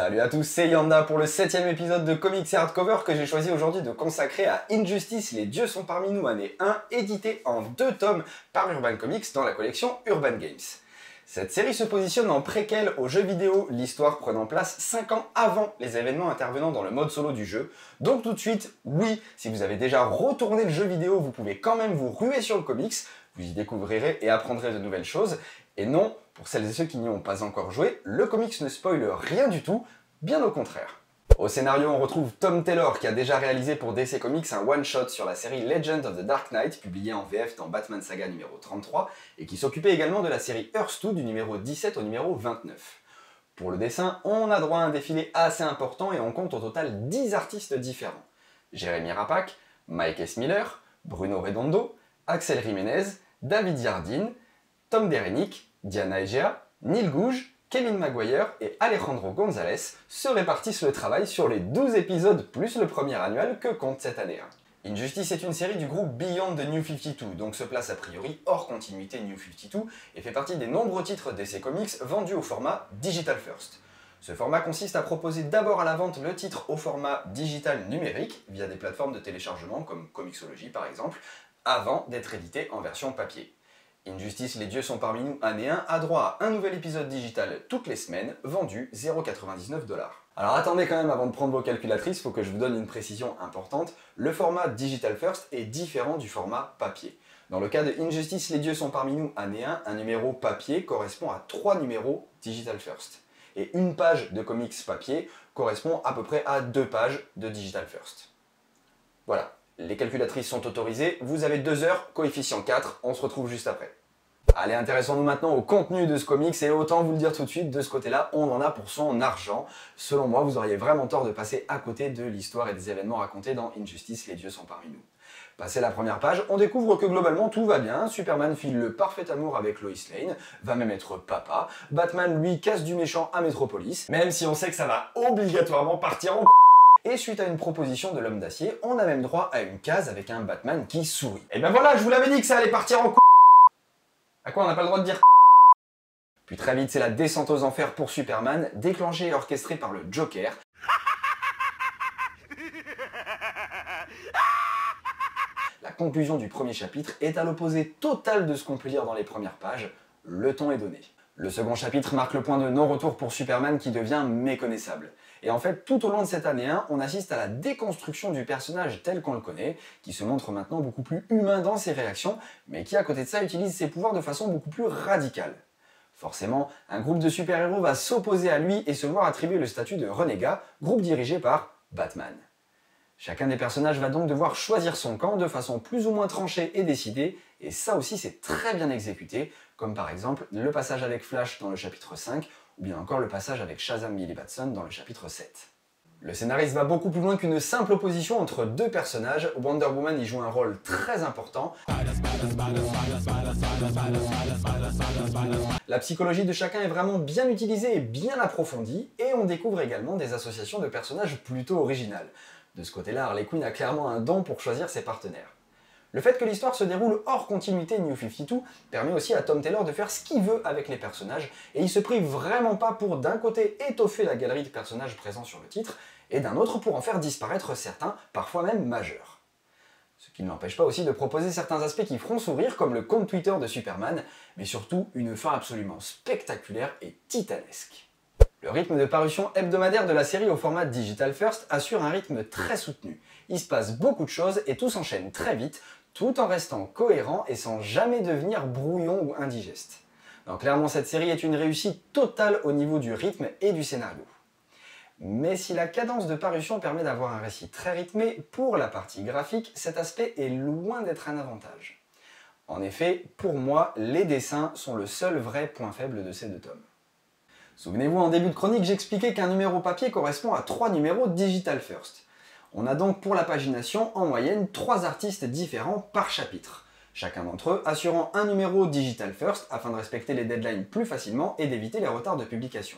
Salut à tous, c'est Yanda pour le 7ème épisode de Comics et Hardcover que j'ai choisi aujourd'hui de consacrer à Injustice, les dieux sont parmi nous, année 1, édité en 2 tomes par Urban Comics dans la collection Urban Games. Cette série se positionne en préquel aux jeux vidéo, l'histoire prenant place 5 ans avant les événements intervenant dans le mode solo du jeu. Donc tout de suite, oui, si vous avez déjà retourné le jeu vidéo, vous pouvez quand même vous ruer sur le comics, vous y découvrirez et apprendrez de nouvelles choses. Et non, pour celles et ceux qui n'y ont pas encore joué, le comics ne spoile rien du tout, bien au contraire. Au scénario, on retrouve Tom Taylor qui a déjà réalisé pour DC Comics un one-shot sur la série Legend of the Dark Knight, publié en VF dans Batman Saga numéro 33, et qui s'occupait également de la série Earth 2 du numéro 17 au numéro 29. Pour le dessin, on a droit à un défilé assez important et on compte au total 10 artistes différents. Jeremy Rapak, Mike S. Miller, Bruno Redondo, Axel Jiménez, David Yardin, Tom Derenick, Diana Egea, Neil Gouge, Kevin Maguire et Alejandro González se répartissent le travail sur les 12 épisodes plus le premier annuel que compte cette année 1. Injustice est une série du groupe Beyond the New 52, donc se place a priori hors continuité New 52 et fait partie des nombreux titres DC Comics vendus au format Digital First. Ce format consiste à proposer d'abord à la vente le titre au format digital numérique, via des plateformes de téléchargement comme Comixology par exemple, avant d'être édité en version papier. Injustice, les dieux sont parmi nous, année 1, a droit à un nouvel épisode digital toutes les semaines, vendu 0,99 $. Alors attendez quand même avant de prendre vos calculatrices, faut que je vous donne une précision importante. Le format Digital First est différent du format papier. Dans le cas de Injustice, les dieux sont parmi nous, année 1, un numéro papier correspond à 3 numéros Digital First. Et une page de comics papier correspond à peu près à 2 pages de Digital First. Voilà. Les calculatrices sont autorisées, vous avez 2 heures, coefficient 4, on se retrouve juste après. Allez, intéressons-nous maintenant au contenu de ce comics, et autant vous le dire tout de suite, de ce côté-là, on en a pour son argent. Selon moi, vous auriez vraiment tort de passer à côté de l'histoire et des événements racontés dans Injustice, les dieux sont parmi nous. Passé la première page, on découvre que globalement tout va bien, Superman file le parfait amour avec Lois Lane, va même être papa, Batman lui casse du méchant à Metropolis, même si on sait que ça va obligatoirement partir en et suite à une proposition de l'homme d'acier, on a même droit à une case avec un Batman qui sourit. Et ben voilà, je vous l'avais dit que ça allait partir en À quoi on n'a pas le droit de dire Puis très vite, c'est la descente aux enfers pour Superman, déclenchée et orchestrée par le Joker. La conclusion du premier chapitre est à l'opposé total de ce qu'on peut lire dans les premières pages. Le ton est donné. Le second chapitre marque le point de non-retour pour Superman qui devient méconnaissable. Et en fait, tout au long de cette année 1, on assiste à la déconstruction du personnage tel qu'on le connaît, qui se montre maintenant beaucoup plus humain dans ses réactions, mais qui à côté de ça utilise ses pouvoirs de façon beaucoup plus radicale. Forcément, un groupe de super-héros va s'opposer à lui et se voir attribuer le statut de renégat, groupe dirigé par Batman. Chacun des personnages va donc devoir choisir son camp de façon plus ou moins tranchée et décidée, et ça aussi c'est très bien exécuté, comme par exemple le passage avec Flash dans le chapitre 5, ou bien encore le passage avec Shazam Billy Batson dans le chapitre 7. Le scénariste va beaucoup plus loin qu'une simple opposition entre 2 personnages, Wonder Woman y joue un rôle très important. La psychologie de chacun est vraiment bien utilisée et bien approfondie, et on découvre également des associations de personnages plutôt originales. De ce côté-là, Harley Quinn a clairement un don pour choisir ses partenaires. Le fait que l'histoire se déroule hors continuité New 52 permet aussi à Tom Taylor de faire ce qu'il veut avec les personnages, et il se prive vraiment pas pour d'un côté étoffer la galerie de personnages présents sur le titre, et d'un autre pour en faire disparaître certains, parfois même majeurs. Ce qui ne l'empêche pas aussi de proposer certains aspects qui feront sourire, comme le compte Twitter de Superman, mais surtout une fin absolument spectaculaire et titanesque. Le rythme de parution hebdomadaire de la série au format Digital First assure un rythme très soutenu. Il se passe beaucoup de choses et tout s'enchaîne très vite, tout en restant cohérent et sans jamais devenir brouillon ou indigeste. Donc clairement cette série est une réussite totale au niveau du rythme et du scénario. Mais si la cadence de parution permet d'avoir un récit très rythmé, pour la partie graphique, cet aspect est loin d'être un avantage. En effet, pour moi, les dessins sont le seul vrai point faible de ces 2 tomes. Souvenez-vous, en début de chronique, j'expliquais qu'un numéro papier correspond à 3 numéros Digital First. On a donc pour la pagination, en moyenne, 3 artistes différents par chapitre. Chacun d'entre eux assurant un numéro Digital First afin de respecter les deadlines plus facilement et d'éviter les retards de publication.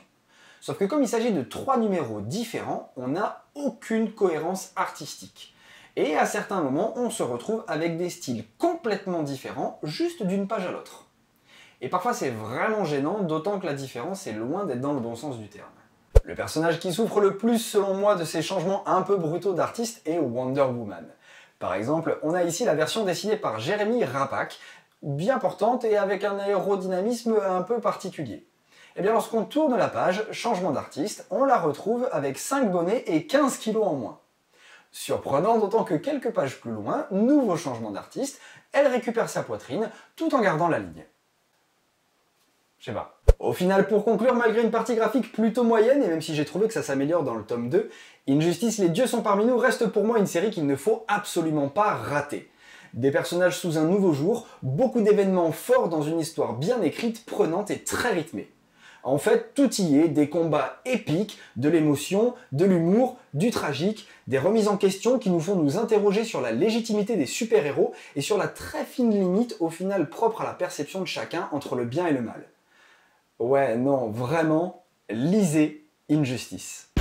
Sauf que comme il s'agit de 3 numéros différents, on n'a aucune cohérence artistique. Et à certains moments, on se retrouve avec des styles complètement différents, juste d'une page à l'autre. Et parfois c'est vraiment gênant, d'autant que la différence est loin d'être dans le bon sens du terme. Le personnage qui souffre le plus selon moi de ces changements un peu brutaux d'artiste est Wonder Woman. Par exemple, on a ici la version dessinée par Jérémy Rapac, bien portante et avec un aérodynamisme un peu particulier. Et bien lorsqu'on tourne la page, changement d'artiste, on la retrouve avec 5 bonnets et 15 kilos en moins. Surprenant d'autant que quelques pages plus loin, nouveau changement d'artiste, elle récupère sa poitrine tout en gardant la ligne. Je sais pas. Au final, pour conclure, malgré une partie graphique plutôt moyenne, et même si j'ai trouvé que ça s'améliore dans le tome 2, Injustice, les dieux sont parmi nous reste pour moi une série qu'il ne faut absolument pas rater. Des personnages sous un nouveau jour, beaucoup d'événements forts dans une histoire bien écrite, prenante et très rythmée. En fait, tout y est, des combats épiques, de l'émotion, de l'humour, du tragique, des remises en question qui nous font nous interroger sur la légitimité des super-héros et sur la très fine limite au final propre à la perception de chacun entre le bien et le mal. Ouais, non, vraiment, lisez Injustice.